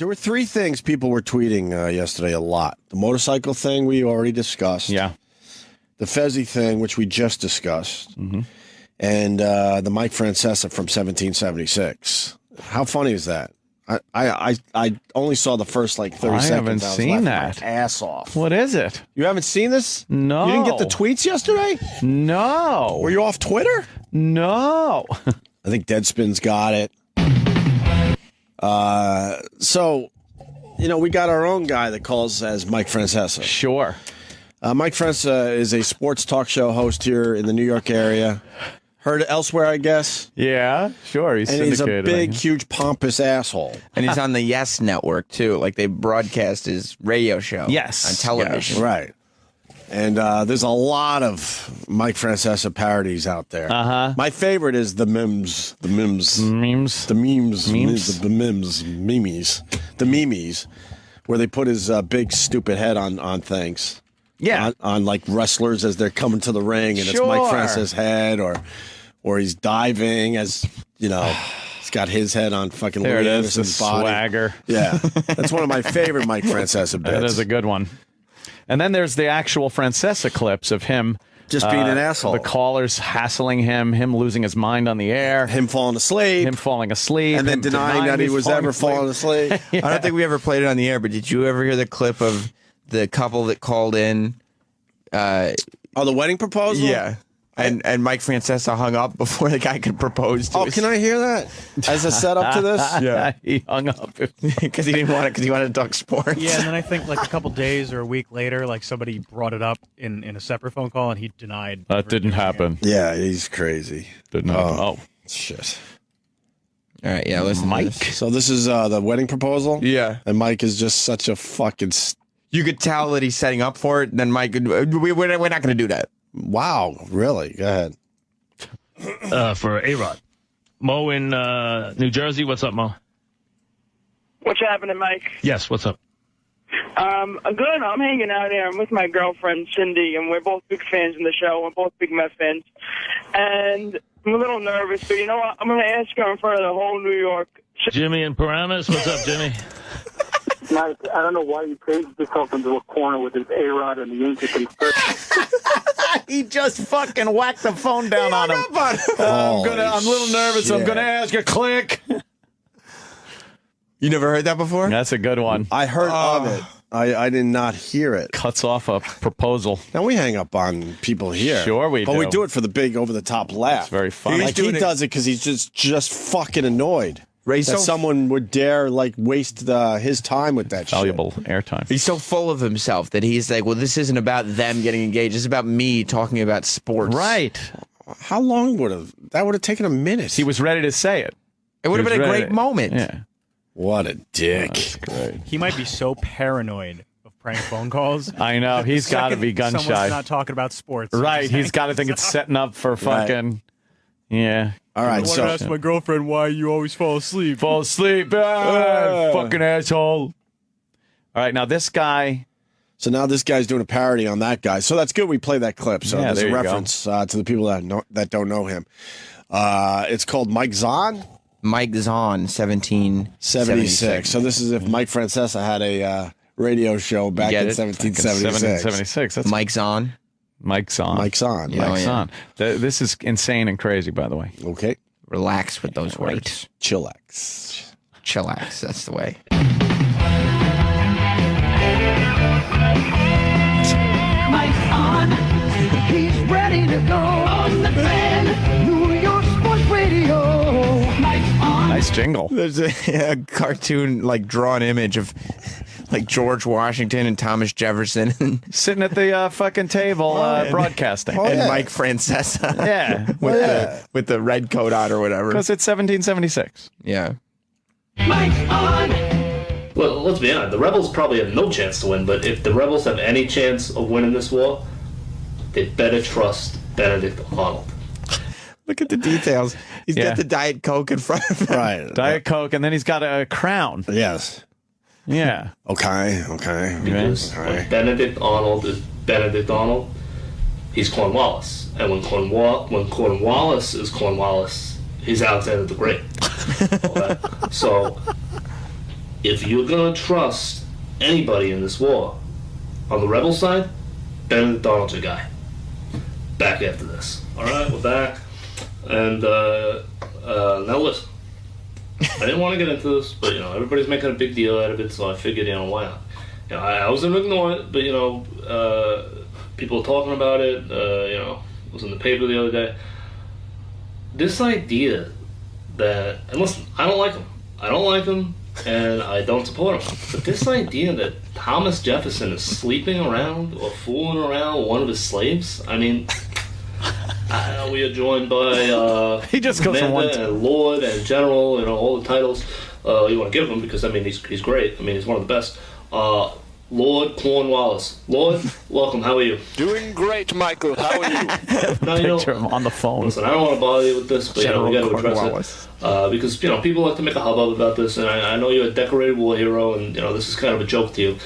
There were three things people were tweeting yesterday a lot. The motorcycle thing we already discussed. Yeah. The Fezzi thing, which we just discussed. Mm-hmm. And the Mike Francesa from 1776. How funny is that? I only saw the first 30 seconds. I haven't seen that. My ass off. What is it? You haven't seen this? No. You didn't get the tweets yesterday? No. Were you off Twitter? No. I think Deadspin's got it. So, we got our own guy that calls as Mike Francesa. Sure. Mike Francesa is a sports talk show host here in the New York area. Heard elsewhere, I guess. Yeah, sure. He's a big, huge, pompous asshole. And he's on the Yes Network, too. They broadcast his radio show on television. Yes, right. And there's a lot of Mike Francesa parodies out there. Uh-huh. My favorite is the memes. The memes. Memes? The memes. Memes? The memes. Memes. The memes. Where they put his big, stupid head on things. Yeah. On wrestlers as they're coming to the ring, and it's Mike Francesa's head, or he's diving as, he's got his head on fucking there Louis it is, Anderson's the body. Swagger. Yeah. That's one of my favorite Mike Francesa bits. That is a good one. And then there's the actual Francesa clips of him just being an asshole. The callers hassling him losing his mind on the air. Him falling asleep. And then denying that he was ever falling asleep. Yeah. I don't think we ever played it on the air, but did you ever hear the clip of the couple that called in? The wedding proposal? Yeah. And Mike Francesa hung up before the guy could propose to us. Can I hear that as a setup to this? Yeah. He hung up. Because he didn't want it, because he wanted to talk sports. Yeah, and then I think a couple days or a week later, somebody brought it up in a separate phone call, and he denied. That didn't happen. Yeah, he's crazy. Didn't happen. Oh, shit. All right, yeah, listen, Mike. So this is the wedding proposal? Yeah. And Mike is just such a fucking... You could tell that he's setting up for it, and then Mike, we're not going to do that. Wow, really? Go ahead. For A-Rod. Mo in New Jersey. What's up, Mo? What's happening, Mike? Yes, what's up? Good. I'm hanging out here. I'm with my girlfriend, Cindy, and we're both big fans of the show. We're both big Met fans. And I'm a little nervous, but you know what? I'm going to ask her in front of the whole New York. Jimmy in Paramus. What's up, Jimmy? Mike, I don't know why you changed yourself into a corner with his A-Rod and the Yankee conspiracy. He just fucking whacked the phone down on him. I'm a little nervous. Shit. I'm going to ask you. Click. You never heard that before? That's a good one. I heard of it. I did not hear it. Cuts off a proposal. Now, we hang up on people here. Sure we But do. we do it for the big over-the-top laugh. It's very funny. He does it because he's just fucking annoyed. Ray, that someone would dare waste his time with that valuable shit. airtime. He's so full of himself that he's like, well, this isn't about them getting engaged. It's about me talking about sports. Right. How long would have taken a minute? He was ready to say it. It would have been a great moment. Yeah. What a dick. He might be so paranoid of prank phone calls. I know. He's got to be gun Someone's shy. not talking about sports. Right. He's got to think it's setting up for fucking... Right. Yeah. All right, I want to ask my girlfriend why you always fall asleep. Fall asleep. Fucking asshole. All right, now this guy... So now this guy's doing a parody on that guy. So that's good we play that clip. So there's a reference to the people that don't know him. It's called Mike Zahn? Mike Zahn, 1776. So this is if Mike Francesa had a radio show back in 1776. 1776. That's Mike Zahn. Mike Zahn. Mike Zahn. Mike Zahn. This is insane and crazy, by the way. Okay. Relax with those words. Chillax. Chillax. That's the way. Mike's on. He's ready to go on the fan. New York Sports Radio. Mike's on. Nice jingle. There's a cartoon, drawn image of George Washington and Thomas Jefferson sitting at the fucking table broadcasting. And Mike Francesa. Yeah. With the red coat on or whatever. Because it's 1776. Yeah. Mike's on. Well, let's be honest. The Rebels probably have no chance to win, but if the Rebels have any chance of winning this war, they better trust Benedict Arnold. Look at the details. He's got the Diet Coke in front of him. Right. Diet Coke, and then he's got a crown. Yes. Yeah. Okay. Because when Benedict Arnold is Benedict Arnold, he's Cornwallis. And when Cornwallis is Cornwallis, he's Alexander the Great. Okay? So if you're gonna trust anybody in this war, on the rebel side, Benedict Arnold's your guy. Back after this. All right, we're back, and now listen. I didn't want to get into this, but everybody's making a big deal out of it, so I figured, why not? I was gonna ignore it, but people are talking about it. It was in the paper the other day. This idea that, and listen, I don't like him. I don't like him, and I don't support him. But this idea that Thomas Jefferson is sleeping around or fooling around with one of his slaves, I mean, we are joined by he just goes from one and Lord and General, all the titles you want to give him, because I mean he's great. I mean he's one of the best. Lord Cornwallis. Lord, welcome. How are you? Doing great, Michael. How are you? Now, picture him on the phone. Listen, I don't want to bother you with this, but we got to address it because people like to make a hubbub about this, and I know you're a decorated war hero, and this is kind of a joke to you.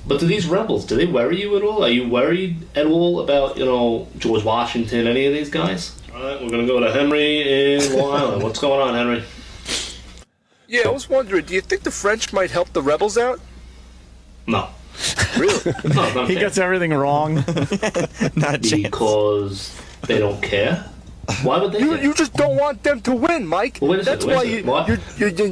But do these rebels, do they worry you at all? Are you worried at all about George Washington, any of these guys? All right, we're gonna go to Henry in Long Island. What's going on, Henry? Yeah, I was wondering, do you think the French might help the rebels out? No. Really? No, he gets everything wrong. Not because they don't care. Why would they? You just don't want them to win, Mike. Well, that's why you're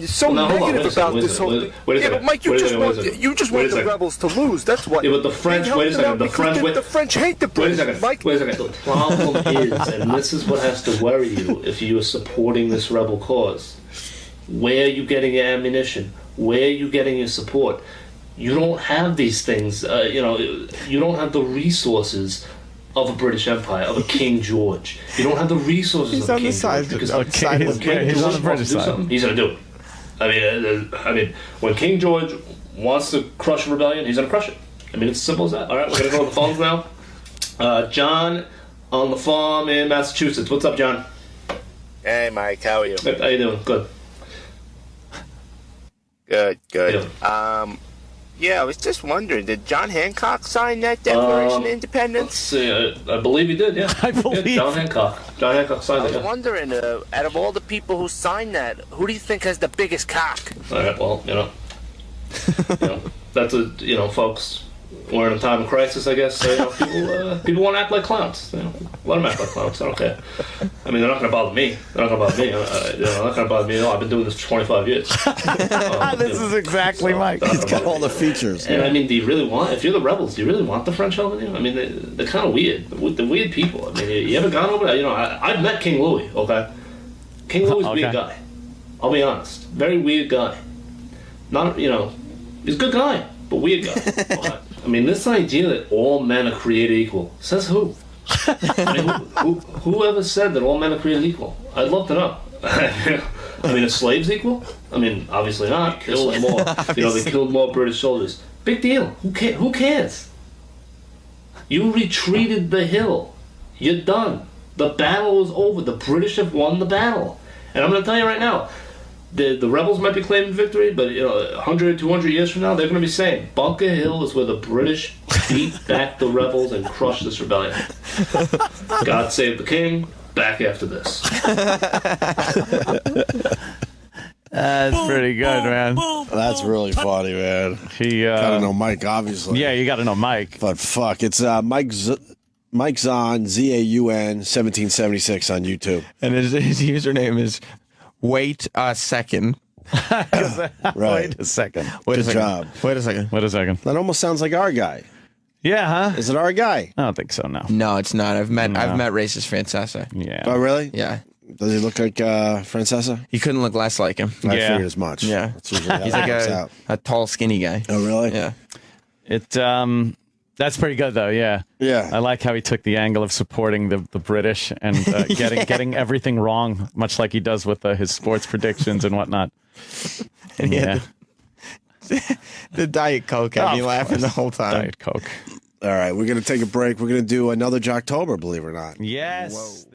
so negative about this whole thing. Yeah, but Mike, you just want the rebels to lose. That's why. Yeah, but the French. Wait a second. The French hate the British. Wait a second. Mike. Wait a second. The problem is, and this is what has to worry you if you are supporting this rebel cause. Where are you getting your ammunition? Where are you getting your support? You don't have these things. You don't have the resources of a British Empire, of a King George. You don't have the resources of a King George. Because when King George wants to do something, he's going to do it. I mean, when King George wants to crush a rebellion, he's going to crush it. I mean, it's as simple as that. All right, we're going to go to the phones now. John on the farm in Massachusetts. What's up, John? Hey, Mike. How are you? How you doing? Good. Good. Yeah, I was just wondering, did John Hancock sign that Declaration of Independence? Let's see, I believe he did, yeah. I believe. Yeah, John Hancock signed it, I was wondering, out of all the people who signed that, who do you think has the biggest cock? All right, well, that's folks, we're in a time of crisis, I guess. So, people want to act like clowns. Let them act like clowns. I don't care. I mean, they're not going to bother me. They're not going to bother me. They're not going to bother me at all. I've been doing this for 25 years. This is exactly Mike. He's got all the features. And I mean, do you really want? If you're the rebels, do you really want the French helping you? I mean, they're kind of weird. They're weird people. I mean, you ever gone over there? I've met King Louis. Okay, King Louis is a weird guy. I'll be honest. Very weird guy. Not he's a good guy, but weird guy. Okay? I mean, this idea that all men are created equal, says who? I mean, whoever said that all men are created equal? I'd love to know. I mean, are slaves equal? I mean, obviously not. Killed more. They killed more British soldiers. Big deal. Who cares? You retreated the hill. You're done. The battle is over. The British have won the battle. And I'm going to tell you right now, the rebels might be claiming victory, but 100, 200 years from now, they're going to be saying Bunker Hill is where the British beat back the rebels and crushed this rebellion. God save the king. Back after this. That's pretty good, man. That's really funny, man. Gotta know Mike, obviously. Yeah, you gotta know Mike. But fuck, it's Mike Zahn, Zaun 1776 on YouTube. And his username is Wait a Second. Right. Wait a second. Wait a Good second. job. Wait a second. Wait a second. That almost sounds like our guy. Yeah, huh? Is it our guy? I don't think so, no. No, it's not. I've met racist Francesa. Yeah. Oh, really? Yeah. Does he look like Francesa? He couldn't look less like him. I figured as much. Yeah. That's usually how He's it like works out. a tall, skinny guy. Oh, really? Yeah. That's pretty good, though, yeah. Yeah. I like how he took the angle of supporting the British and getting everything wrong, much like he does with his sports predictions and whatnot. And yeah. The Diet Coke had me laughing the whole time. Diet Coke. All right, we're going to take a break. We're going to do another Jocktober, believe it or not. Yes. Whoa.